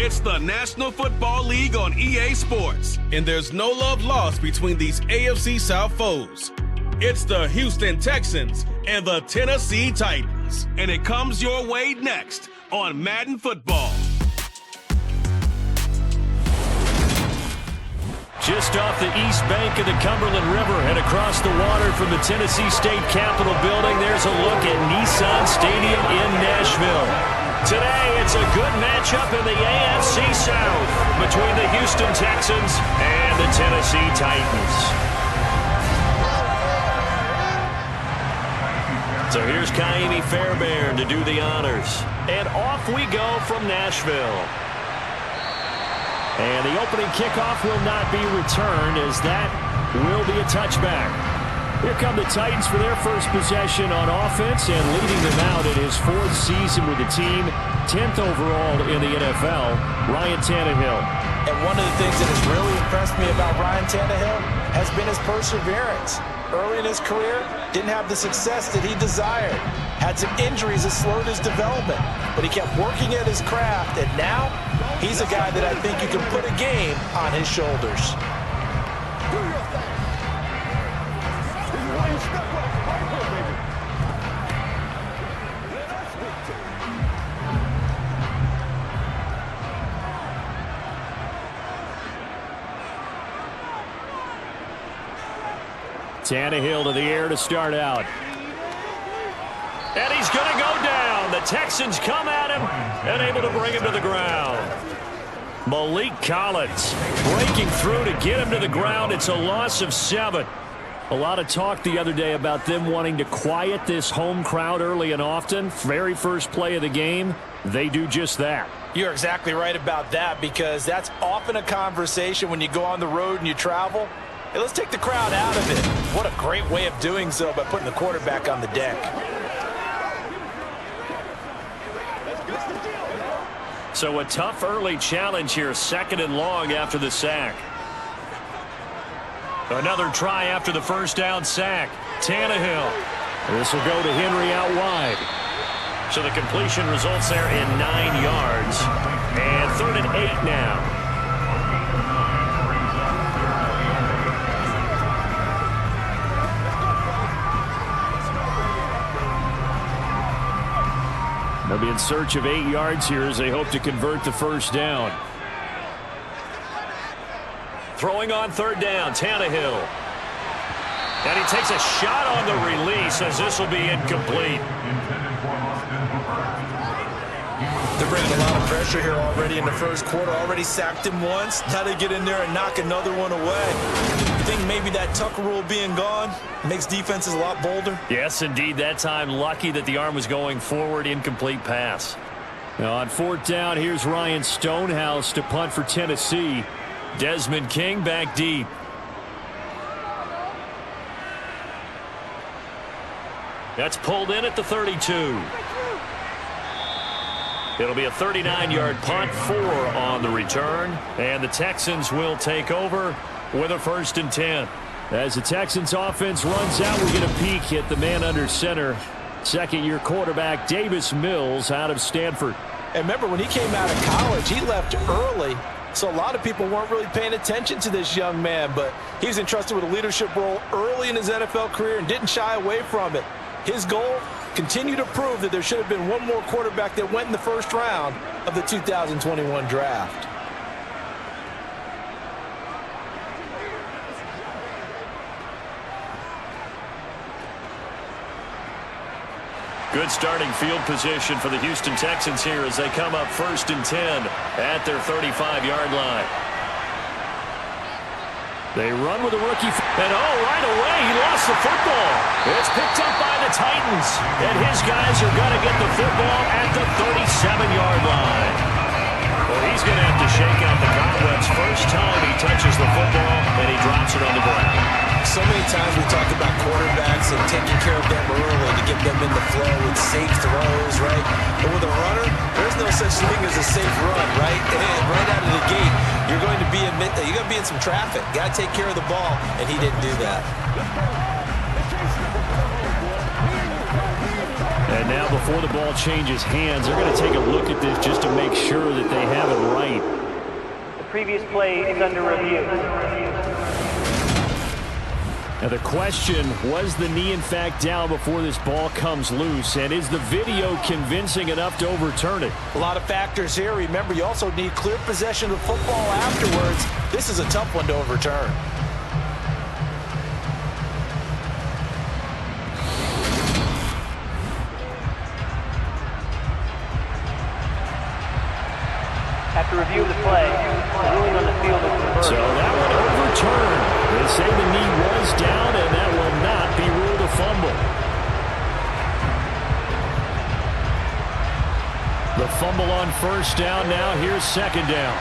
It's the National Football League on EA Sports, and there's no love lost between these AFC South foes. It's the Houston Texans and the Tennessee Titans, and it comes your way next on Madden Football. Just off the east bank of the Cumberland River and across the water from the Tennessee State Capitol building, there's a look at Nissan Stadium in Nashville. Today, it's a good matchup in the AFC South between the Houston Texans and the Tennessee Titans. So here's Kaimi Fairbairn to do the honors. And off we go from Nashville. And the opening kickoff will not be returned, as that will be a touchback. Here come the Titans for their first possession on offense, and leading them out in his fourth season with the team, 10th overall in the NFL, R.Tannehill. And one of the things that has really impressed me about R.Tannehill has been his perseverance. Early in his career, didn't have the success that he desired. Had some injuries that slowed his development, but he kept working at his craft, and now he's a guy that I think you can put a game on his shoulders. Tannehill to the air to start out. And he's going to go down. The Texans come at him and able to bring him to the ground. Malik Collins breaking through to get him to the ground. It's a loss of 7. A lot of talk the other day about them wanting to quiet this home crowd early and often. Very first play of the game, they do just that. You're exactly right about that, because that's often a conversation when you go on the road and you travel. Hey, let's take the crowd out of it. What a great way of doing so by putting the quarterback on the deck. So a tough early challenge here, 2nd and long after the sack. Another try after the first down sack. Tannehill. This will go to Henry out wide. So the completion results there in 9 yards. And 3rd and 8 now. They'll be in search of 8 yards here as they hope to convert the first down. Throwing on 3rd down, Tannehill. And he takes a shot on the release, as this will be incomplete. They're bringing a lot of pressure here already in the first quarter. Already sacked him once. Now they get in there and knock another one away. You think maybe that Tucker rule being gone makes defenses a lot bolder? Yes, indeed. That time, lucky that the arm was going forward. Incomplete pass. Now on 4th down, here's Ryan Stonehouse to punt for Tennessee. Desmond King back deep. That's pulled in at the 32. It'll be a 39-yard punt, 4 on the return, and the Texans will take over with a 1st and 10. As the Texans offense runs out, we get a peek at the man under center. 2nd-year quarterback Davis Mills out of Stanford. And remember, when he came out of college, he left early, so a lot of people weren't really paying attention to this young man, but he was entrusted with a leadership role early in his NFL career and didn't shy away from it. His goal, continue to prove that there should have been one more quarterback that went in the first round of the 2021 draft. Good starting field position for the Houston Texans here as they come up 1st and 10 at their 35-yard line. They run with a rookie, and right away he lost the football. It's picked up by the Titans, and his guys are going to get the football at the 37-yard line. Well, he's going to have to shake out the cobwebs first time he touches the football, and he drops it on the ground. So many times we talk about quarterbacks and taking care of them early to get them in the flow with safe throws, right? But with a runner, there's no such thing as a safe run, right? And right out of the gate, you're going to be in some traffic. Got to take care of the ball, and he didn't do that. And now before the ball changes hands, they're going to take a look at this just to make sure that they have it right. The previous play is under review. Now the question, was the knee in fact down before this ball comes loose? And is the video convincing enough to overturn it? A lot of factors here. Remember, you also need clear possession of the football afterwards. This is a tough one to overturn. After review of the play, the ruling on the field is reversed. So that one overturned. They say the knee was down, and that will not be ruled a fumble. The fumble on first down. Now here's second down.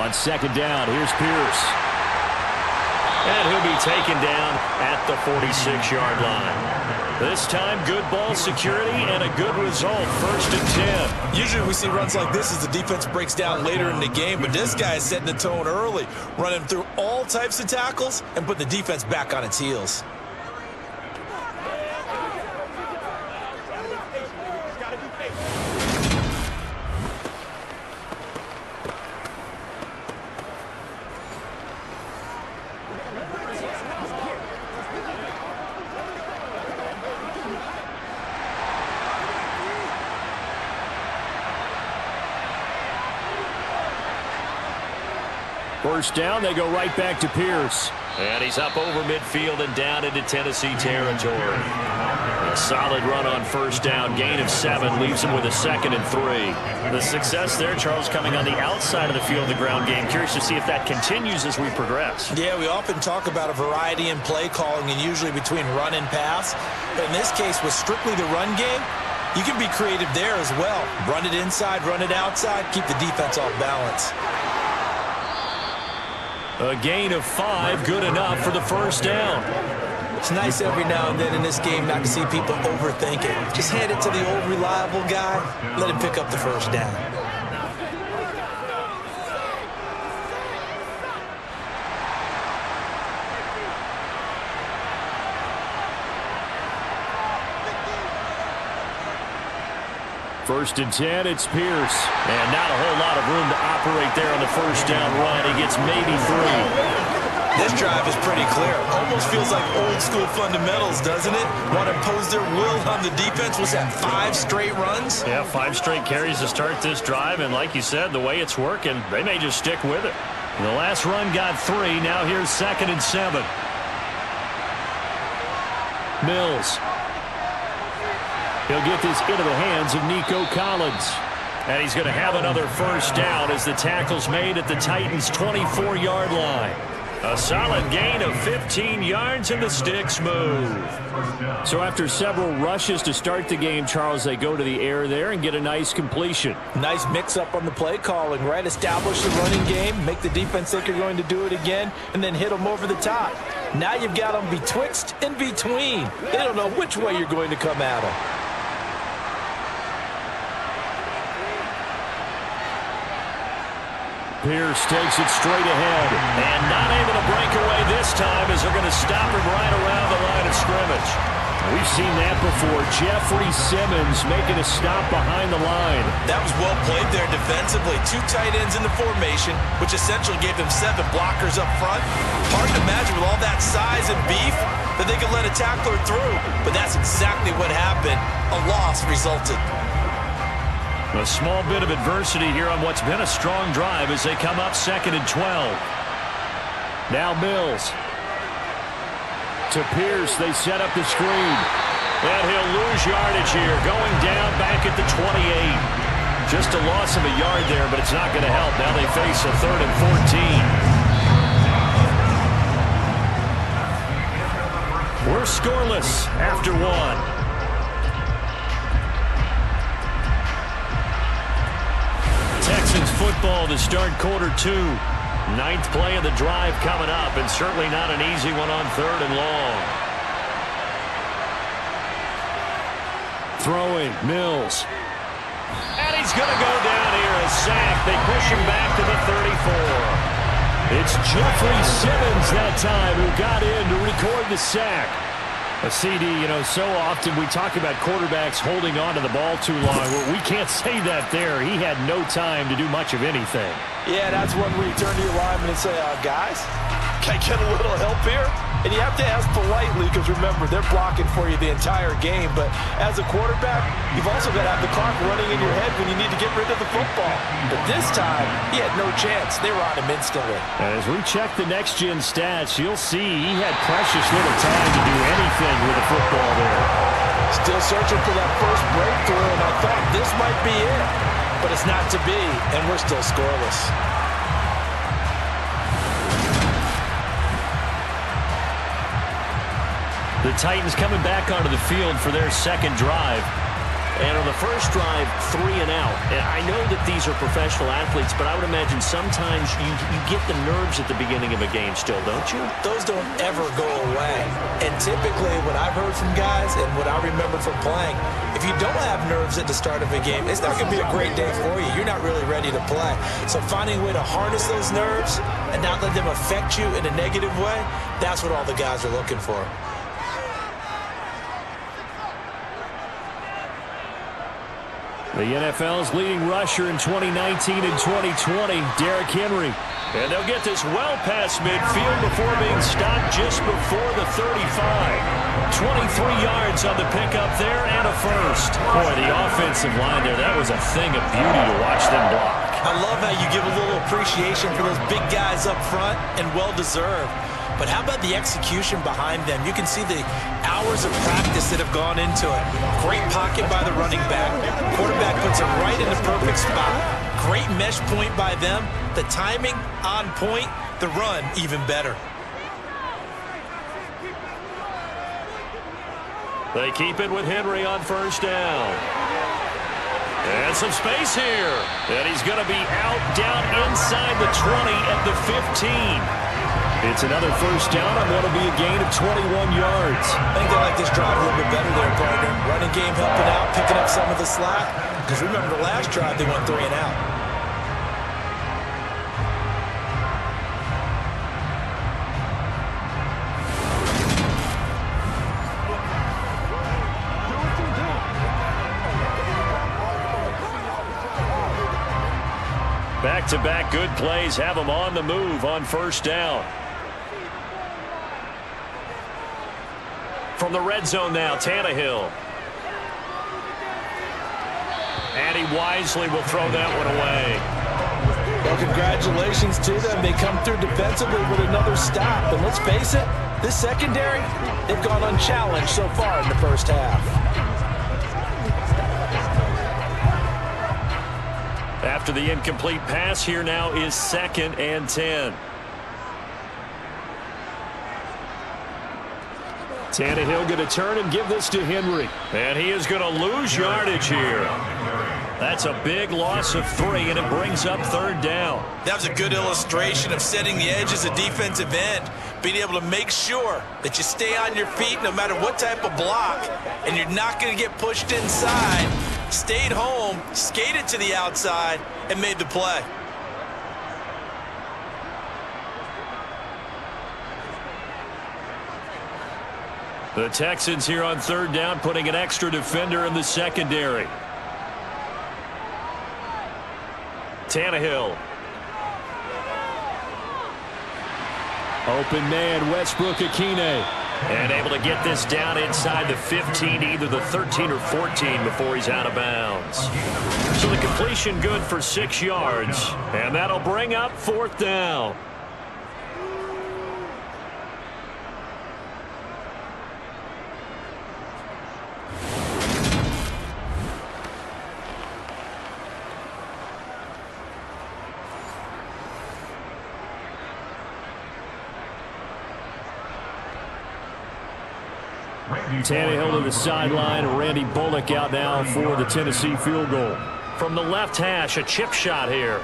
On second down, here's Pierce. And he'll be taken down at the 46-yard line. This time, good ball security and a good result. First and 10. Usually we see runs like this as the defense breaks down later in the game, but this guy is setting the tone early, running through all types of tackles and put the defense back on its heels. First down, they go right back to Pierce. And he's up over midfield and down into Tennessee territory. A solid run on first down. Gain of 7 leaves him with a 2nd and 3. The success there, Charles, coming on the outside of the field, the ground game. Curious to see if that continues as we progress. Yeah, we often talk about a variety in play calling and usually between run and pass. But in this case, with strictly the run game, you can be creative there as well. Run it inside, run it outside, keep the defense off balance. A gain of 5, good enough for the first down. It's nice every now and then in this game not to see people overthink it. Just hand it to the old reliable guy, let him pick up the first down. First and 10, it's Pierce. And not a whole lot of room to operate there on the first down run. He gets maybe 3. This drive is pretty clear. Almost feels like old school fundamentals, doesn't it? Want to impose their will on the defense. Was that 5 straight runs? Yeah, 5 straight carries to start this drive. And like you said, the way it's working, they may just stick with it. The last run got 3. Now here's 2nd and 7. Mills. He'll get this into the hands of Nico Collins. And he's going to have another first down as the tackle's made at the Titans' 24-yard line. A solid gain of 15 yards and the sticks move. So after several rushes to start the game, Charles, they go to the air there and get a nice completion. Nice mix-up on the play calling, right? Establish the running game, make the defense think you're going to do it again, and then hit them over the top. Now you've got them betwixt and between. They don't know which way you're going to come at them. Pierce takes it straight ahead. And not able to break away this time as they're going to stop him right around the line of scrimmage. We've seen that before. Jeffrey Simmons making a stop behind the line. That was well played there defensively. 2 tight ends in the formation, which essentially gave them 7 blockers up front. Hard to imagine with all that size and beef that they could let a tackler through. But that's exactly what happened. A loss resulted. A small bit of adversity here on what's been a strong drive as they come up 2nd and 12. Now Mills. To Pierce, they set up the screen. And he'll lose yardage here, going down back at the 28. Just a loss of a yard there, but it's not going to help. Now they face a 3rd and 14. We're scoreless after 1. Texans football to start quarter 2. 9th play of the drive coming up, and certainly not an easy one on 3rd and long. Throwing, Mills. And he's going to go down here, a sack. They push him back to the 34. It's Jeffrey Simmons that time who got in to record the sack. A CD, so often we talk about quarterbacks holding on to the ball too long. Well, we can't say that there. He had no time to do much of anything. Yeah, that's one where you turn to your lineman and say, guys, can I get a little help here? And you have to ask politely because, remember, they're blocking for you the entire game. But as a quarterback, you've also got to have the clock running in your head when you need to get rid of the football. But this time, he had no chance. They were on him instantly. As we check the next-gen stats, you'll see he had precious little time to do anything with the football there. Still searching for that first breakthrough, and I thought this might be it. But it's not to be, and we're still scoreless. The Titans coming back onto the field for their second drive. And on the first drive, 3 and out. And I know that these are professional athletes, but I would imagine sometimes you get the nerves at the beginning of a game still, don't you? Those don't ever go away. And typically, what I've heard from guys and what I remember from playing, if you don't have nerves at the start of a game, it's not going to be a great day for you. You're not really ready to play. So finding a way to harness those nerves and not let them affect you in a negative way, that's what all the guys are looking for. The NFL's leading rusher in 2019 and 2020, Derrick Henry. And they'll get this well past midfield before being stopped just before the 35. 23 yards on the pickup there and a first. Boy, the offensive line there, that was a thing of beauty to watch them block. I love how you give a little appreciation for those big guys up front, and well-deserved. But how about the execution behind them? You can see the hours of practice that have gone into it. Great pocket by the running back. Quarterback puts it right in the perfect spot. Great mesh point by them. The timing on point. The run even better. They keep it with Henry on first down. And some space here. And he's going to be out down inside the 20 at the 15. It's another first down on what will be a gain of 21 yards. I think they like this drive a little bit better there, partner. Running game helping out, picking up some of the slack. Because remember the last drive, they went 3 and out. Back-to-back good plays have them on the move on first down. From the red zone now, Tannehill. And he wisely will throw that one away. Well, congratulations to them. They come through defensively with another stop. And let's face it, this secondary, they've gone unchallenged so far in the first half. After the incomplete pass, here now is 2nd and 10. Tannehill going to turn and give this to Henry. And he is going to lose yardage here. That's a big loss of 3, and it brings up 3rd down. That was a good illustration of setting the edge as a defensive end. Being able to make sure that you stay on your feet no matter what type of block, and you're not going to get pushed inside. Stayed home, skated to the outside, and made the play. The Texans here on 3rd down, putting an extra defender in the secondary. Tannehill. Open man, Westbrook-Ikhine. And able to get this down inside the 15, either the 13 or 14 before he's out of bounds. So the completion good for 6 yards. And that'll bring up 4th down. Tannehill to the sideline. Randy Bullock out now for the Tennessee field goal. From the left hash, a chip shot here.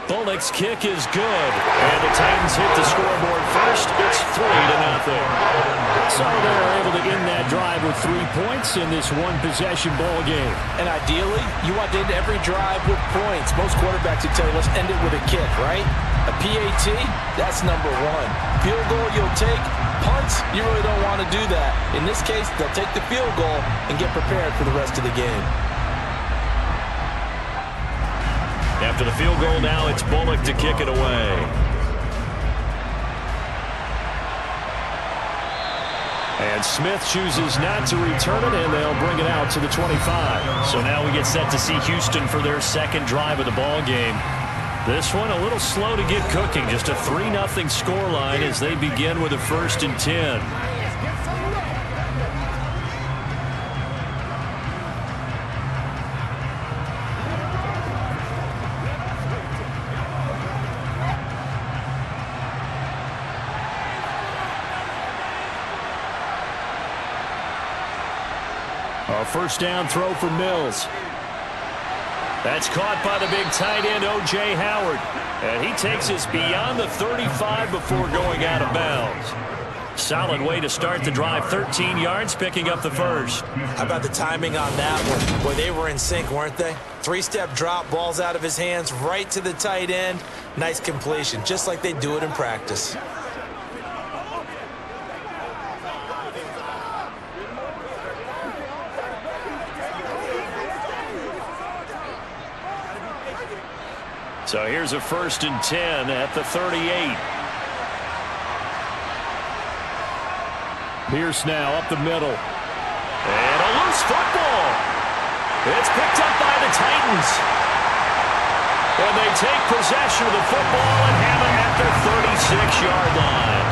Bullock's kick is good. And the Titans hit the scoreboard first. It's 3-0. So they're able to end that drive with 3 points in this one-possession ball game. And ideally, you want to end every drive with points. Most quarterbacks would tell you, let's end it with a kick, right? A PAT, that's number one. Field goal you'll take. Punts, you really don't want to do that. In this case, they'll take the field goal and get prepared for the rest of the game. After the field goal now, it's Bullock to kick it away. And Smith chooses not to return it, and they'll bring it out to the 25. So now we get set to see Houston for their second drive of the ball game. This one a little slow to get cooking. Just a 3-0 scoreline as they begin with a 1st and 10. A first down throw for Mills. That's caught by the big tight end, O.J. Howard. And he takes us beyond the 35 before going out of bounds. Solid way to start the drive. 13 yards, picking up the first. How about the timing on that one? Boy, they were in sync, weren't they? 3-step drop, balls out of his hands, right to the tight end. Nice completion, just like they do it in practice. So here's a 1st and 10 at the 38. Pierce now up the middle. And a loose football. It's picked up by the Titans. And they take possession of the football and have it at their 36-yard line.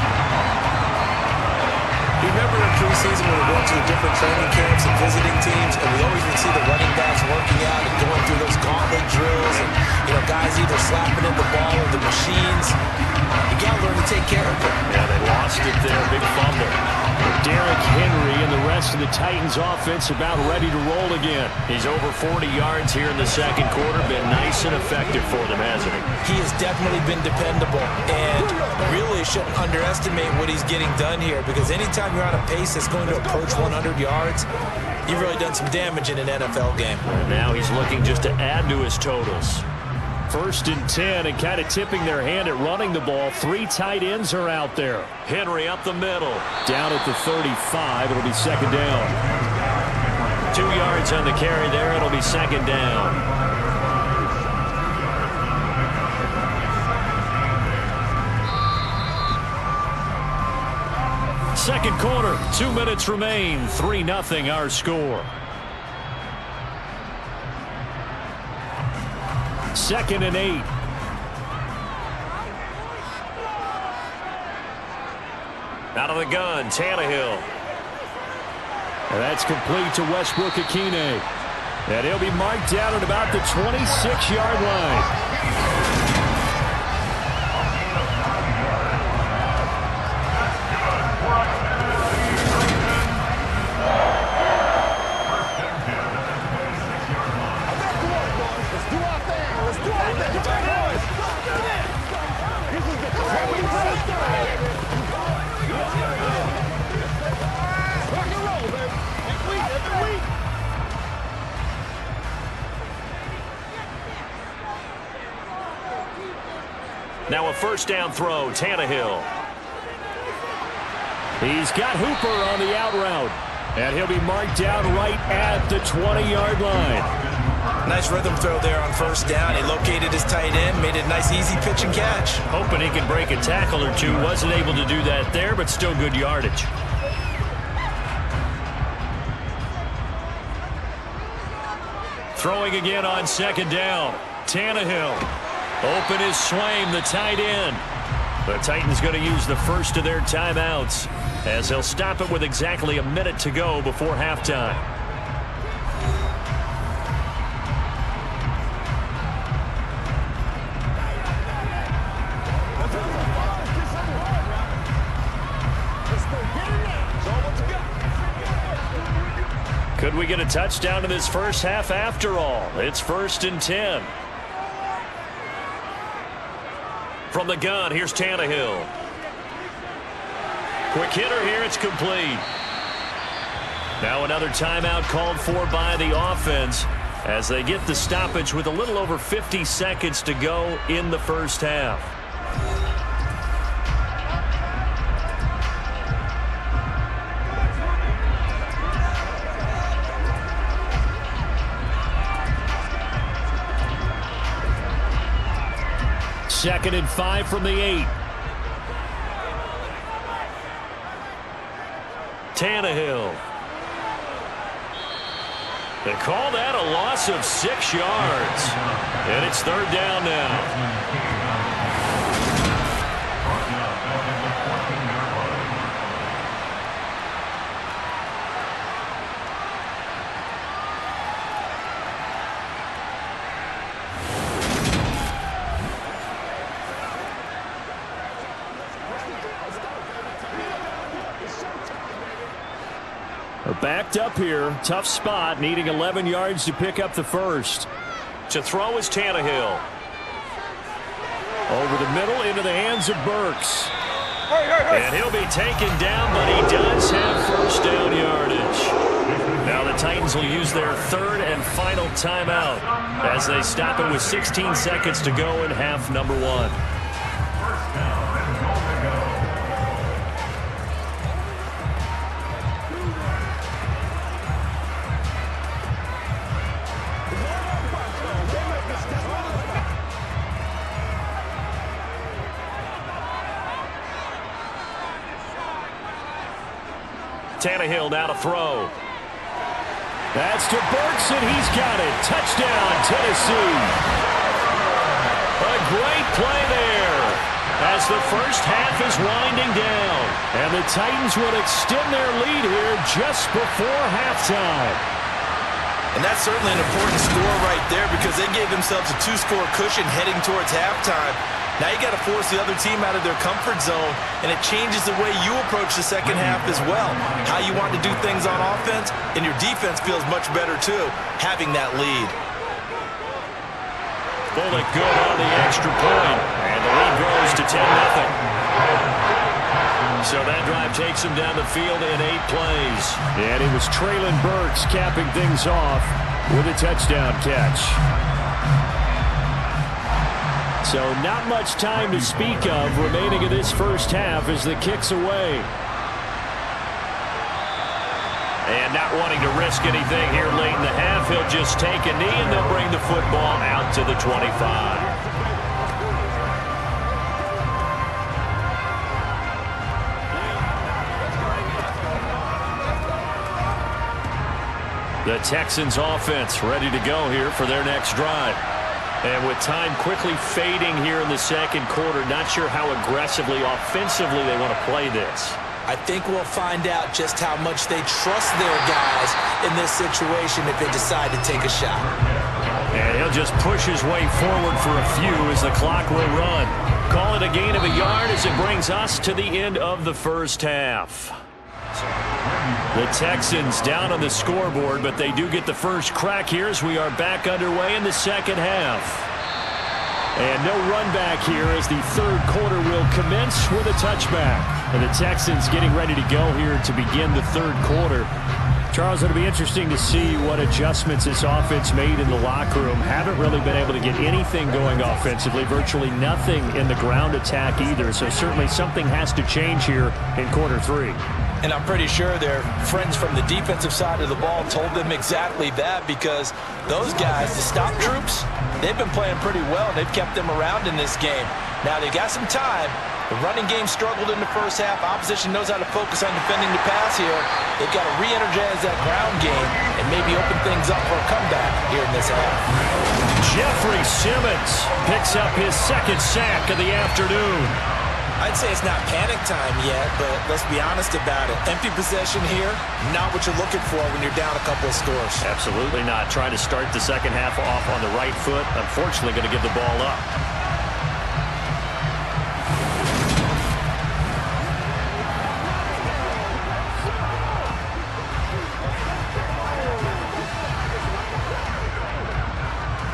You remember in preseason when we were going to the different training camps and visiting teams, and we always would see the running backs working out and going through those gauntlet drills, and guys either slapping in the ball or the machines. You got to learn to take care of it. Yeah, they lost it there, big fumble. Derrick Henry and the rest of the Titans offense about ready to roll again. He's over 40 yards here in the second quarter. Been nice and effective for them, hasn't he? He has definitely been dependable, and really shouldn't underestimate what he's getting done here, because anytime you're on a pace that's going to approach 100 yards, you've really done some damage in an NFL game. And now he's looking just to add to his totals. 1st and 10, and kind of tipping their hand at running the ball. 3 tight ends are out there. Henry up the middle. Down at the 35. It'll be 2nd down. 2 yards on the carry there. It'll be 2nd down. Second quarter. 2 minutes remain. 3-0 our score. 2nd and 8. Out of the gun, Tannehill. And that's complete to Westbrook-Ikhine. And he'll be marked down at about the 26-yard line. Now a first down throw, Tannehill. He's got Hooper on the out route. And he'll be marked down right at the 20-yard line. Nice rhythm throw there on first down. He located his tight end, made it a nice easy pitch and catch. Hoping he could break a tackle or two. Wasn't able to do that there, but still good yardage. Throwing again on 2nd down. Tannehill. Open is Swaim, the tight end. The Titans going to use the first of their timeouts as they'll stop it with exactly a minute to go before halftime. Could we get a touchdown in this first half after all? It's 1st and 10. From the gun, here's Tannehill. Quick hitter here, it's complete. Now another timeout called for by the offense as they get the stoppage with a little over 50 seconds to go in the first half. 2nd and 5 from the 8. Tannehill. They call that a loss of 6 yards. And it's 3rd down now. Backed up here. Tough spot. Needing 11 yards to pick up the first. To throw is Tannehill. Over the middle into the hands of Burks. And he'll be taken down, but he does have first down yardage. Now the Titans will use their 3rd and final timeout as they stop it with 16 seconds to go in half number 1. Tannehill now to throw. That's to Burks, and he's got it. Touchdown, Tennessee. A great play there as the first half is winding down. And the Titans will extend their lead here just before halftime. And that's certainly an important score right there because they gave themselves a 2-score cushion heading towards halftime. Now you got to force the other team out of their comfort zone, and it changes the way you approach the second half as well. How you want to do things on offense, and your defense feels much better too, having that lead. Bullock good on the extra point, and the lead grows to 10-0. So that drive takes him down the field in 8 plays. And it was Treylon Burks capping things off with a touchdown catch. So not much time to speak of remaining in this first half as the kick's away. And not wanting to risk anything here late in the half, he'll just take a knee and they'll bring the football out to the 25. The Texans offense ready to go here for their next drive. And with time quickly fading here in the second quarter, not sure how aggressively, offensively they want to play this. I think we'll find out just how much they trust their guys in this situation if they decide to take a shot. And he'll just push his way forward for a few as the clock will run. Call it a gain of a yard as it brings us to the end of the first half. The Texans down on the scoreboard, but they do get the first crack here as we are back underway in the second half. And no run back here as the third quarter will commence with a touchback. And the Texans getting ready to go here to begin the third quarter. Charles, it'll be interesting to see what adjustments this offense made in the locker room. Haven't really been able to get anything going offensively, virtually nothing in the ground attack either. So certainly something has to change here in quarter 3. And I'm pretty sure their friends from the defensive side of the ball told them exactly that because those guys, the stop troops, they've been playing pretty well. They've kept them around in this game. Now they got some time. The running game struggled in the first half. Opposition knows how to focus on defending the pass here. They've got to re-energize that ground game and maybe open things up for a comeback here in this half. Jeffrey Simmons picks up his second sack of the afternoon. I'd say it's not panic time yet, but let's be honest about it. Empty possession here, not what you're looking for when you're down a couple of scores. Absolutely not. Trying to start the second half off on the right foot. Unfortunately, going to give the ball up.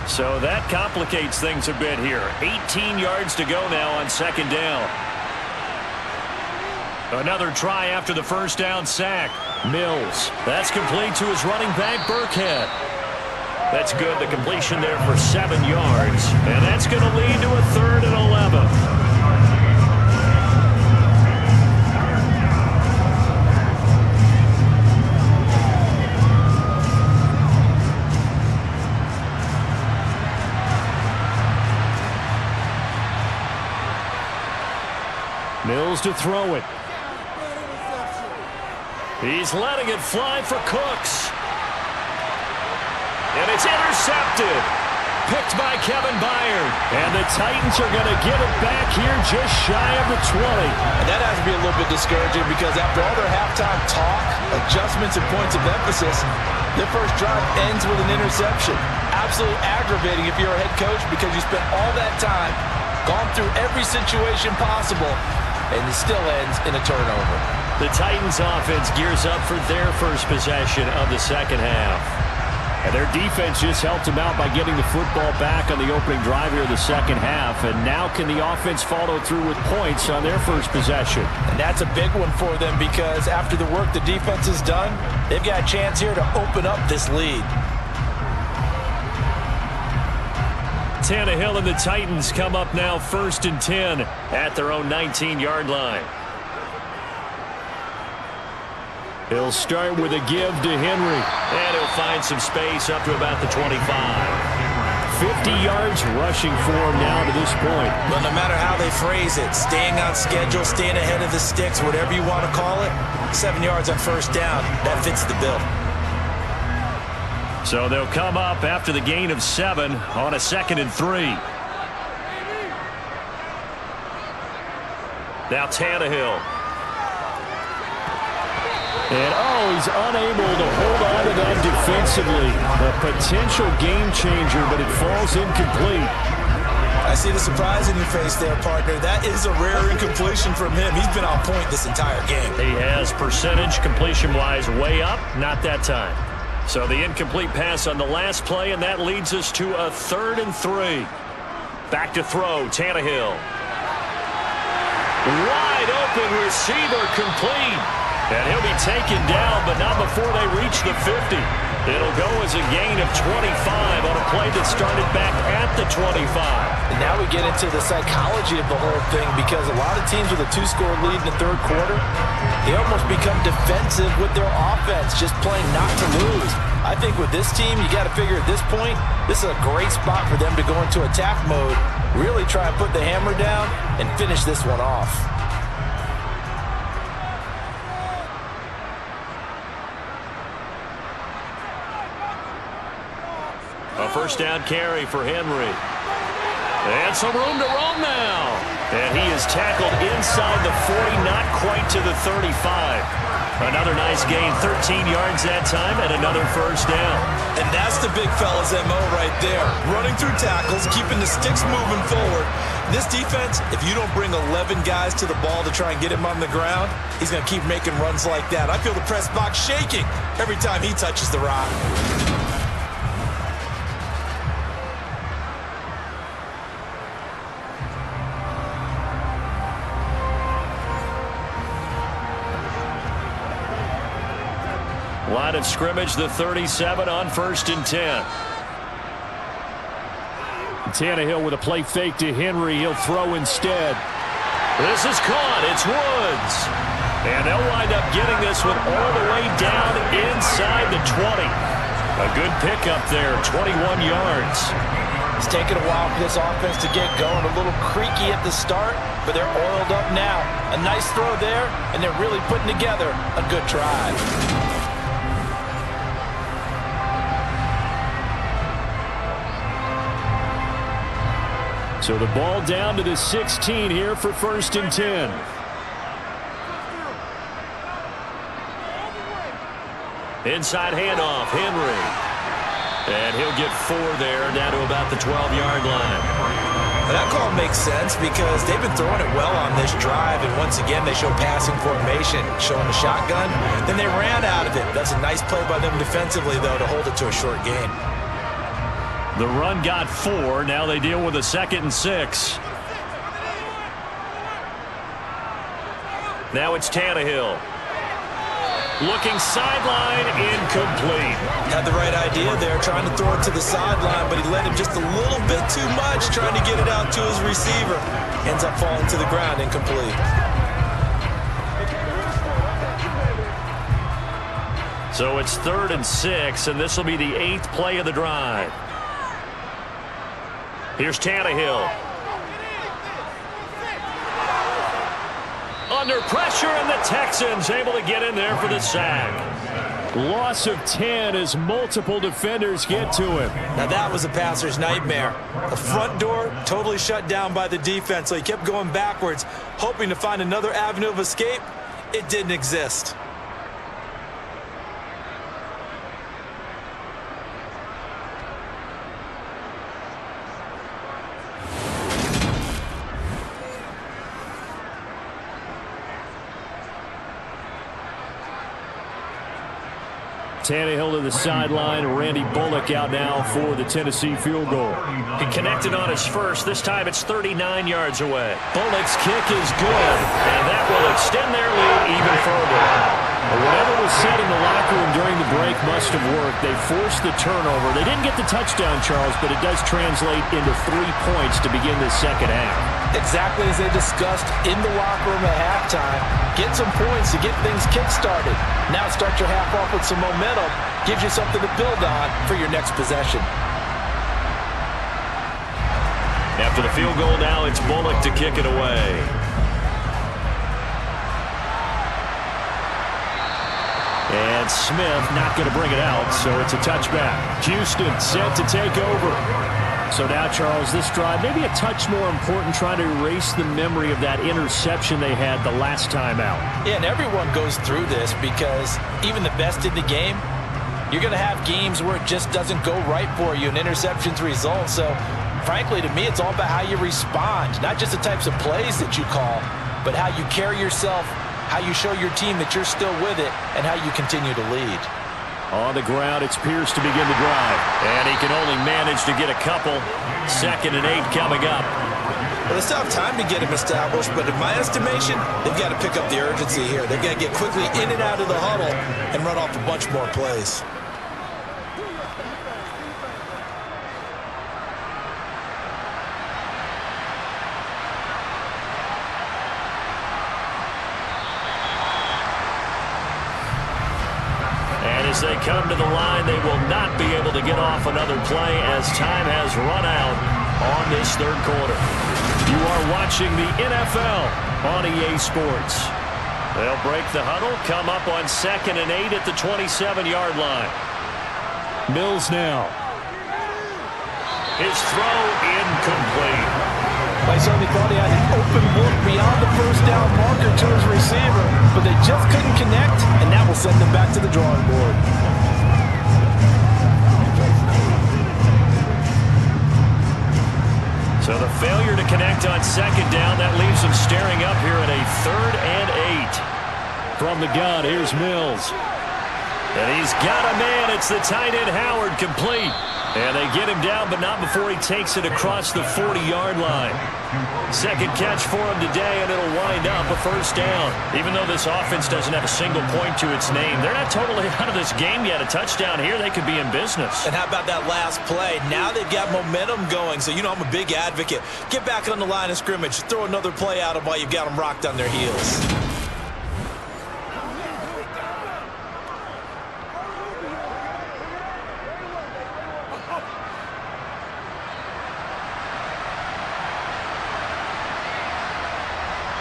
So that complicates things a bit here. 18 yards to go now on second down. Another try after the first down sack. Mills. That's complete to his running back, Burkhead. That's good. The completion there for 7 yards. And that's going to lead to a 3rd and 11. Mills to throw it. He's letting it fly for Cooks. And it's intercepted. Picked by Kevin Byard. And the Titans are going to get it back here just shy of the 20. And that has to be a little bit discouraging because after all their halftime talk, adjustments, and points of emphasis, their first drive ends with an interception. Absolutely aggravating if you're a head coach because you spent all that time, gone through every situation possible, and it still ends in a turnover. The Titans offense gears up for their first possession of the second half. And their defense just helped them out by getting the football back on the opening drive here of the second half. And now can the offense follow through with points on their first possession? And that's a big one for them because after the work the defense has done, they've got a chance here to open up this lead. Tannehill and the Titans come up now 1st and 10 at their own 19-yard line. He'll start with a give to Henry. And he'll find some space up to about the 25. 50 yards rushing for him now to this point. But no matter how they phrase it, staying on schedule, staying ahead of the sticks, whatever you want to call it, 7 yards on first down, that fits the bill. So they'll come up after the gain of 7 on a 2nd and 3. Now Tannehill. And, he's unable to hold on to that defensively. A potential game changer, but it falls incomplete. I see the surprise in your face there, partner. That is a rare incompletion from him. He's been on point this entire game. He has percentage completion-wise way up, not that time. So the incomplete pass on the last play, and that leads us to a 3rd and 3. Back to throw, Tannehill. Wide open receiver complete. And he'll be taken down, but not before they reach the 50. It'll go as a gain of 25 on a play that started back at the 25. And now we get into the psychology of the whole thing because a lot of teams with a 2-score lead in the third quarter, they almost become defensive with their offense, just playing not to lose. I think with this team, you got to figure at this point, this is a great spot for them to go into attack mode, really try and put the hammer down and finish this one off. A first down carry for Henry. And some room to roam now. And he is tackled inside the 40, not quite to the 35. Another nice gain, 13 yards that time, and another first down. And that's the big fella's MO right there. Running through tackles, keeping the sticks moving forward. This defense, if you don't bring 11 guys to the ball to try and get him on the ground, he's going to keep making runs like that. I feel the press box shaking every time he touches the rock. Line of scrimmage, the 37 on 1st and 10. Tannehill with a play fake to Henry. He'll throw instead. This is caught. It's Woods. And they'll wind up getting this one all the way down inside the 20. A good pickup there, 21 yards. It's taken a while for this offense to get going. A little creaky at the start, but they're oiled up now. A nice throw there, and they're really putting together a good drive. So the ball down to the 16 here for 1st and 10. Inside handoff, Henry. And he'll get 4 there, down to about the 12-yard line. That call makes sense because they've been throwing it well on this drive, and once again they show passing formation, showing the shotgun. Then they ran out of it. That's a nice play by them defensively, though, to hold it to a short gain. The run got 4. Now they deal with a 2nd and 6. Now it's Tannehill. Looking sideline, incomplete. Had the right idea there, trying to throw it to the sideline, but he let him just a little bit too much, trying to get it out to his receiver. Ends up falling to the ground, incomplete. So it's 3rd and 6, and this will be the 8th play of the drive. Here's Tannehill. Under pressure, and the Texans able to get in there for the sack. Loss of 10 as multiple defenders get to him. Now that was a passer's nightmare. The front door totally shut down by the defense, so he kept going backwards, hoping to find another avenue of escape. It didn't exist. Tannehill to the sideline. Randy Bullock out now for the Tennessee field goal. He connected on his first. This time it's 39 yards away. Bullock's kick is good, and that will extend their lead even further. Whatever was said in the locker room during the break must have worked. They forced the turnover. They didn't get the touchdown, Charles, but it does translate into 3 points to begin the second half. Exactly as they discussed in the locker room at halftime. Get some points to get things kick-started. Now start your half off with some momentum. Gives you something to build on for your next possession. After the field goal now, it's Bullock to kick it away. And Smith not going to bring it out, so it's a touchback. Houston set to take over. So now, Charles, this drive maybe a touch more important, trying to erase the memory of that interception they had the last time out. Yeah, and everyone goes through this because even the best in the game, you're going to have games where it just doesn't go right for you and interceptions result. So, frankly, to me, it's all about how you respond, not just the types of plays that you call, but how you carry yourself, how you show your team that you're still with it, and how you continue to lead. On the ground, it's Pierce to begin the drive. And he can only manage to get a couple. 2nd and 8 coming up. Well, they still have time to get him established, but in my estimation, they've got to pick up the urgency here. They've got to get quickly in and out of the huddle and run off a bunch more plays. As they come to the line, they will not be able to get off another play as time has run out on this third quarter. You are watching the NFL on EA Sports. They'll break the huddle, come up on 2nd and 8 at the 27-yard line. Mills now. His throw incomplete. I certainly thought he had an open look beyond the first down marker to his receiver, but they just couldn't connect, and that will send them back to the drawing board. So the failure to connect on 2nd down, that leaves them staring up here at a 3rd and 8. From the gun, here's Mills. And he's got a man. It's the tight end Howard, complete. And they get him down, but not before he takes it across the 40-yard line. Second catch for him today, and it'll wind up a first down. Even though this offense doesn't have a single point to its name, they're not totally out of this game yet. A touchdown here, they could be in business. And how about that last play? Now they've got momentum going, so you know I'm a big advocate. Get back on the line of scrimmage. Throw another play at them while you've got them rocked on their heels.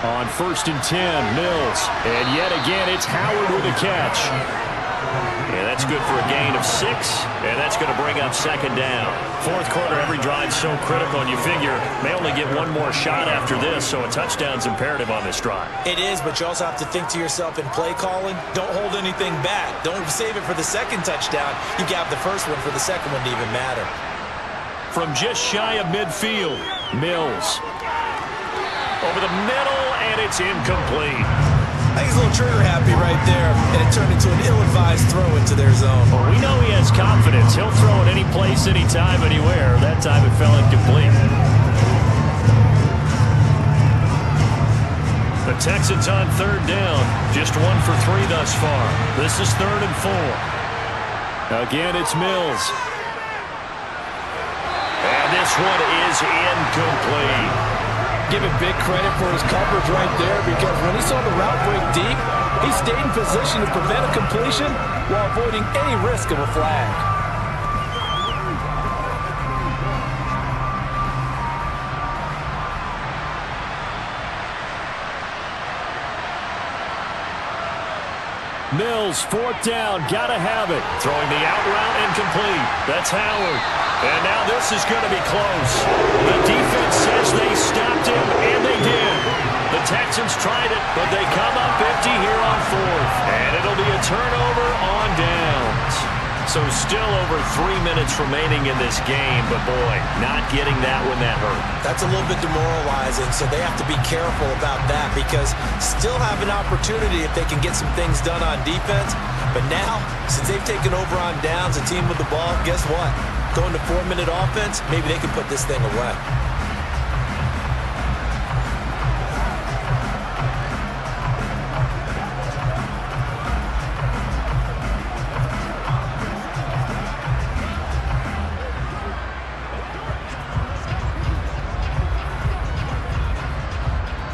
On 1st and 10, Mills. And yet again, it's Howard with a catch. And that's good for a gain of 6. And that's going to bring up 2nd down. Fourth quarter, every drive's so critical, and you figure may only get one more shot after this, so a touchdown's imperative on this drive. It is, but you also have to think to yourself in play calling, don't hold anything back. Don't save it for the second touchdown. You got the first one for the second one to even matter. From just shy of midfield, Mills. Over the middle, and it's incomplete. I think he's a little trigger happy right there, and it turned into an ill-advised throw into their zone. Well, we know he has confidence. He'll throw it any place, anytime, anywhere. That time it fell incomplete. The Texans on 3rd down. Just 1 for 3 thus far. This is 3rd and 4. Again, it's Mills. And this one is incomplete. Give him big credit for his coverage right there, because when he saw the route break deep, he stayed in position to prevent a completion while avoiding any risk of a flag. Mills, fourth down, gotta have it. Throwing the out route incomplete. That's Howard. And now this is going to be close. The defense says they stopped him, and they did. The Texans tried it, but they come up empty here on fourth. And it'll be a turnover on downs. So still over 3 minutes remaining in this game, but boy, not getting that when that hurt. That's a little bit demoralizing, so they have to be careful about that because still have an opportunity if they can get some things done on defense. But now, since they've taken over on downs, a team with the ball, guess what? Going to 4-minute offense, maybe they can put this thing away.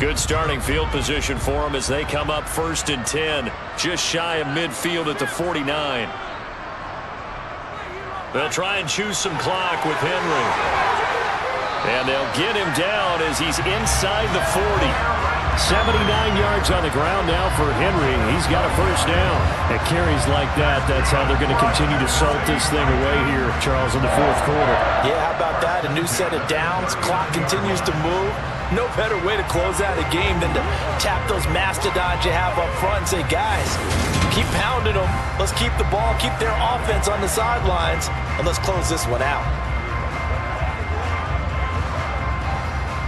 Good starting field position for them as they come up 1st and 10, just shy of midfield at the 49. They'll try and choose some clock with Henry. And they'll get him down as he's inside the 40. 79 yards on the ground now for Henry. He's got a first down. At carries like that, that's how they're going to continue to salt this thing away here, Charles, in the fourth quarter. Yeah, how about that? A new set of downs. Clock continues to move. No better way to close out a game than to tap those mastodons you have up front and say, guys, keep pounding them. Let's keep the ball, keep their offense on the sidelines, and let's close this one out.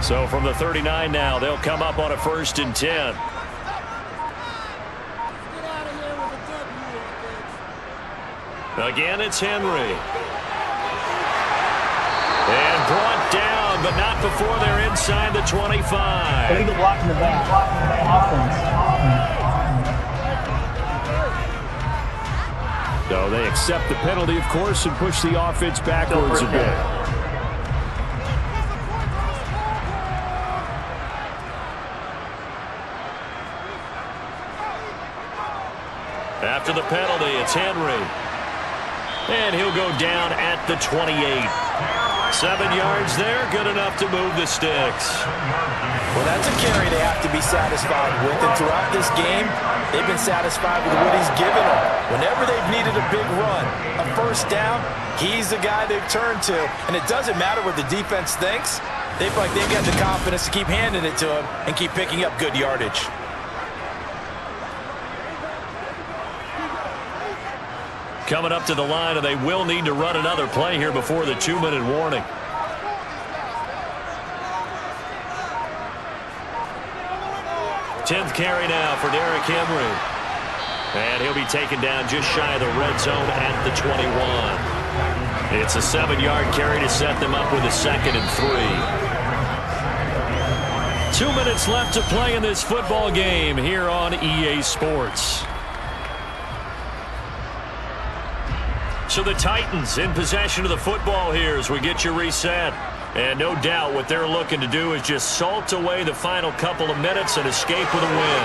So from the 39 now, they'll come up on a 1st and 10. Again, it's Henry. And brought down, but not before they're inside the 25. Illegal block in the back. Offense. So they accept the penalty, of course, and push the offense backwards a bit. After the penalty, it's Henry. And he'll go down at the 28. 7 yards there, good enough to move the sticks. Well, that's a carry they have to be satisfied with. And throughout this game, they've been satisfied with what he's given them. Whenever they've needed a big run, a first down, he's the guy they've turned to. And it doesn't matter what the defense thinks. They feel like they've got the confidence to keep handing it to him and keep picking up good yardage. Coming up to the line, and they will need to run another play here before the 2-minute warning. Tenth carry now for Derrick Henry. And he'll be taken down just shy of the red zone at the 21. It's a 7-yard carry to set them up with a 2nd and 3. 2 minutes left to play in this football game here on EA Sports. So the Titans in possession of the football here as we get you reset. And no doubt what they're looking to do is just salt away the final couple of minutes and escape with a win.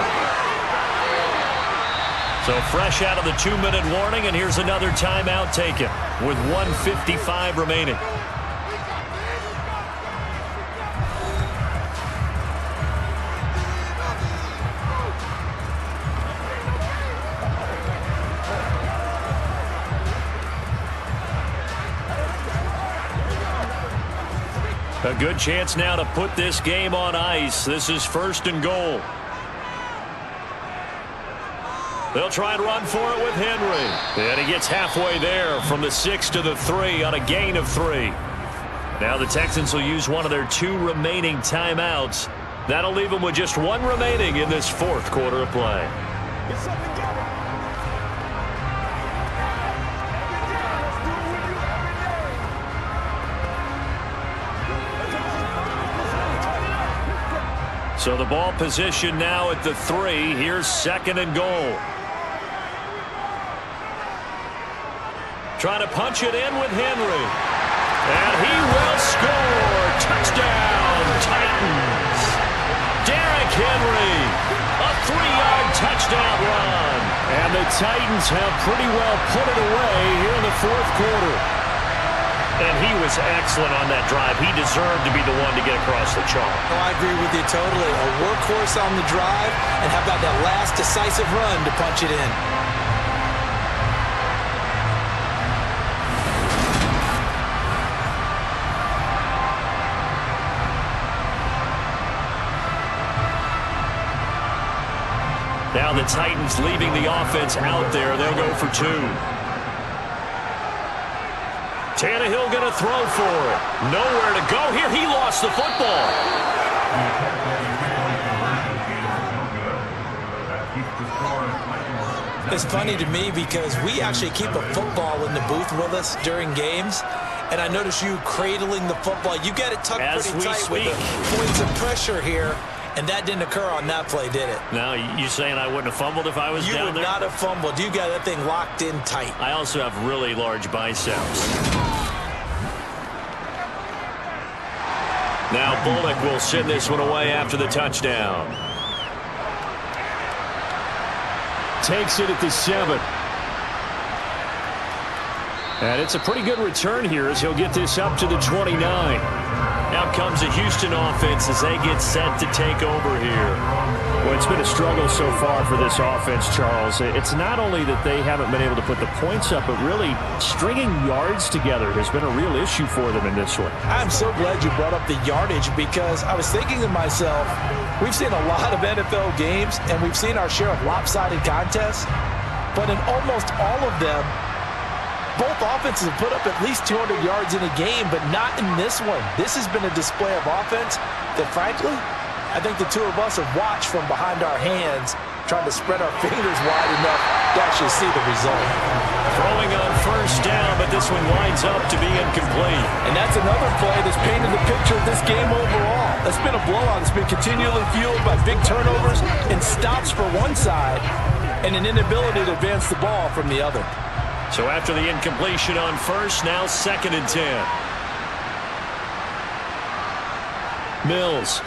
So fresh out of the 2-minute warning, and here's another timeout taken with 1:55 remaining. A good chance now to put this game on ice. This is 1st and goal. They'll try and run for it with Henry. And he gets halfway there from the 6 to the 3 on a gain of 3. Now the Texans will use one of their 2 remaining timeouts. That'll leave them with just 1 remaining in this 4th quarter of play. So the ball position now at the 3. Here's 2nd and goal. Trying to punch it in with Henry. And he will score. Touchdown, Titans. Derrick Henry. A 3-yard touchdown run. And the Titans have pretty well put it away here in the 4th quarter. And he was excellent on that drive. He deserved to be the one to get across the chalk. Oh, I agree with you totally. A workhorse on the drive, and how about that last decisive run to punch it in? Now the Titans leaving the offense out there. They'll go for 2. Tannehill going to throw for it. Nowhere to go here. He lost the football. It's funny to me because we actually keep a football in the booth with us during games. And I notice you cradling the football. You got it tucked pretty tight with the points of pressure here. And that didn't occur on that play, did it? Now, you saying I wouldn't have fumbled if I was down there? You would not have fumbled. You got that thing locked in tight. I also have really large biceps. Now Bullock will send this one away after the touchdown. Takes it at the 7. And it's a pretty good return here as he'll get this up to the 29. Now comes the Houston offense as they get set to take over here. Well, it's been a struggle so far for this offense, Charles. It's not only that they haven't been able to put the points up, but really stringing yards together has been a real issue for them in this one. I'm so glad you brought up the yardage because I was thinking to myself, we've seen a lot of NFL games and we've seen our share of lopsided contests, but in almost all of them, both offenses have put up at least 200 yards in a game, but not in this one. This has been a display of offense that, frankly, I think the two of us have watched from behind our hands, trying to spread our fingers wide enough to actually see the result. Throwing on first down, but this one winds up to be incomplete. And that's another play that's painted the picture of this game overall. That's been a blowout. It's been continually fueled by big turnovers and stops for one side and an inability to advance the ball from the other. So after the incompletion on first, now 2nd and 10. Mills.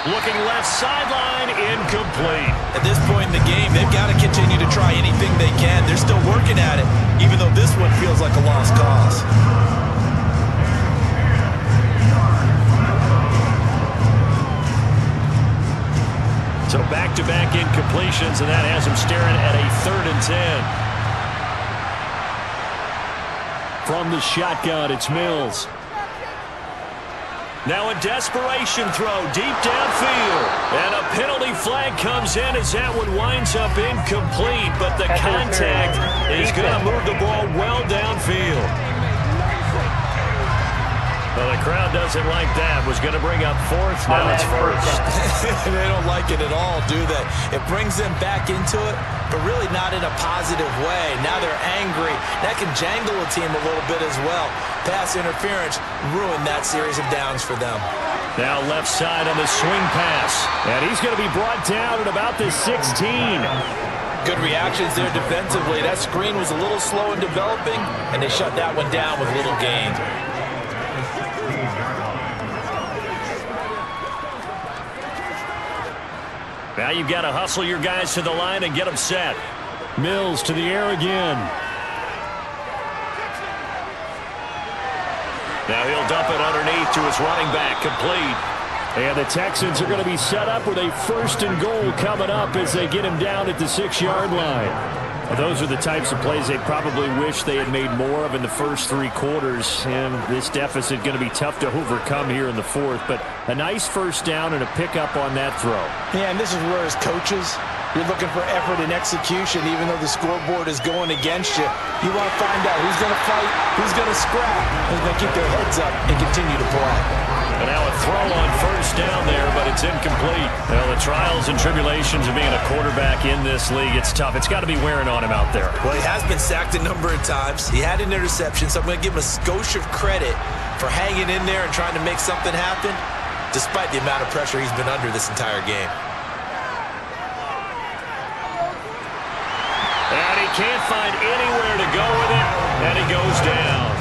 Looking left sideline, incomplete. At this point in the game, they've got to continue to try anything they can. They're still working at it, even though this one feels like a lost cause. So back-to-back incompletions, and that has him staring at a 3rd and 10. From the shotgun, it's Mills. Now a desperation throw deep downfield. And a penalty flag comes in as that one winds up incomplete, but the contact is going to move the ball well downfield. Well, the crowd doesn't like that. Was going to bring up 4th. Now it's 1st. They don't like it at all, do they? It brings them back into it, but really not in a positive way. Now they're angry. That can jangle a team a little bit as well. Pass interference ruined that series of downs for them. Now left side on the swing pass. And he's going to be brought down at about the 16. Good reactions there defensively. That screen was a little slow in developing, and they shut that one down with little gain. Now you've got to hustle your guys to the line and get them set. Mills to the air again. Now he'll dump it underneath to his running back, complete. And the Texans are going to be set up with a 1st and goal coming up as they get him down at the 6-yard line. Those are the types of plays they probably wish they had made more of in the first 3 quarters. And this deficit going to be tough to overcome here in the 4th. But a nice first down and a pickup on that throw. Yeah, and this is where as coaches, you're looking for effort and execution, even though the scoreboard is going against you. You want to find out who's going to fight, who's going to scrap, who's going to keep their heads up and continue to play. And now a throw on first down there, but it's incomplete. Well, the trials and tribulations of being a quarterback in this league, it's tough. It's got to be wearing on him out there. Well, he has been sacked a number of times. He had an interception, so I'm going to give him a skosh of credit for hanging in there and trying to make something happen, despite the amount of pressure he's been under this entire game. And he can't find anywhere to go with it, and he goes down.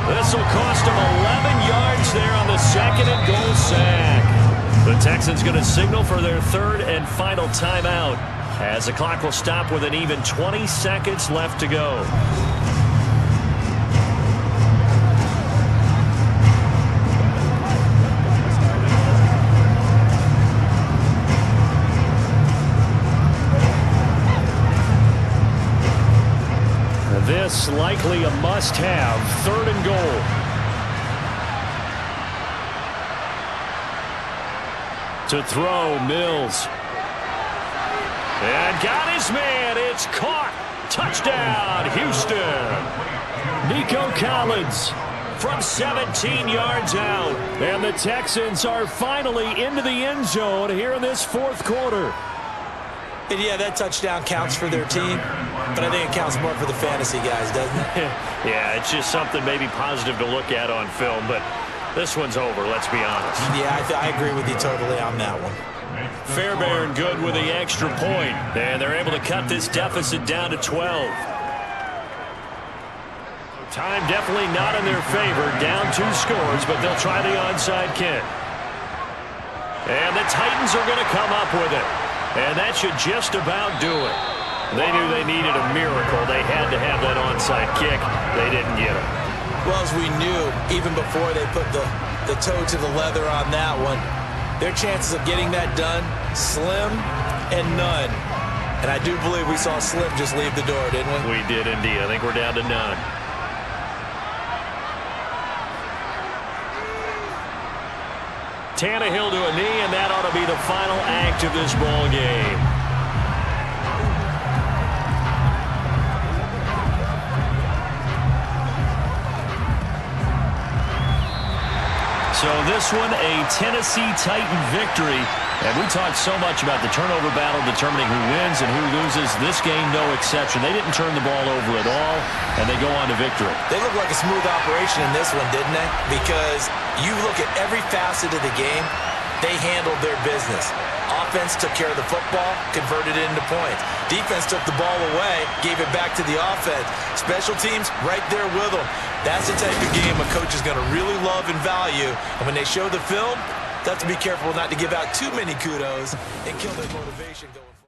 This will cost him 11 yards there on the 2nd and goal sack. The Texans going to signal for their 3rd and final timeout as the clock will stop with an even 20 seconds left to go. This likely a must-have 3rd and goal. To throw, Mills. And got his man. It's caught. Touchdown, Houston. Nico Collins. From 17 yards out. And the Texans are finally into the end zone here in this fourth quarter. And yeah, that touchdown counts for their team, but I think it counts more for the fantasy guys, doesn't it? Yeah, it's just something maybe positive to look at on film, but this one's over, let's be honest. Yeah, I agree with you totally on that one. Fairbairn good with the extra point, and they're able to cut this deficit down to 12. Time definitely not in their favor. Down 2 scores, but they'll try the onside kick. And the Titans are going to come up with it. And that should just about do it. They knew they needed a miracle. They had to have that onside kick. They didn't get it. Well, as we knew, even before they put the toe to the leather on that one, their chances of getting that done, slim and none. And I do believe we saw Slim just leave the door, didn't we? We did indeed. I think we're down to none. Tannehill to a knee, and that ought to be the final act of this ball game. So this one, a Tennessee Titan victory. And we talked so much about the turnover battle determining who wins and who loses. This game, no exception. They didn't turn the ball over at all, and they go on to victory. They look like a smooth operation in this one, didn't they? Because you look at every facet of the game, they handled their business. Offense took care of the football, converted it into points. Defense took the ball away, gave it back to the offense. Special teams, right there with them. That's the type of game a coach is going to really love and value. And when they show the film, they have to be careful not to give out too many kudos and kill their motivation going forward.